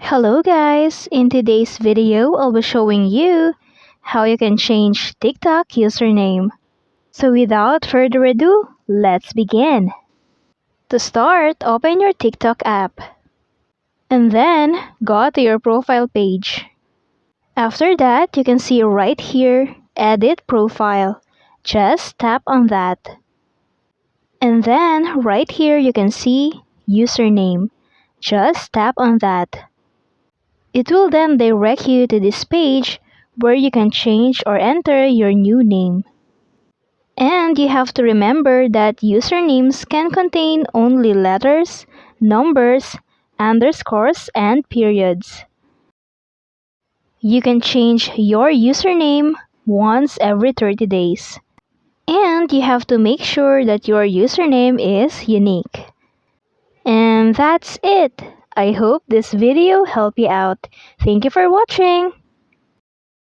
Hello guys, in today's video I'll be showing you how you can change TikTok username. So without further ado, let's begin. To start, open your TikTok app and then go to your profile page. After that, you can see right here, edit profile. Just tap on that. And then right here you can see username. Just tap on that. It will then direct you to this page where you can change or enter your new name. And you have to remember that usernames can contain only letters, numbers, underscores, and periods. You can change your username once every 30 days. And you have to make sure that your username is unique. And that's it. I hope this video helped you out. Thank you for watching.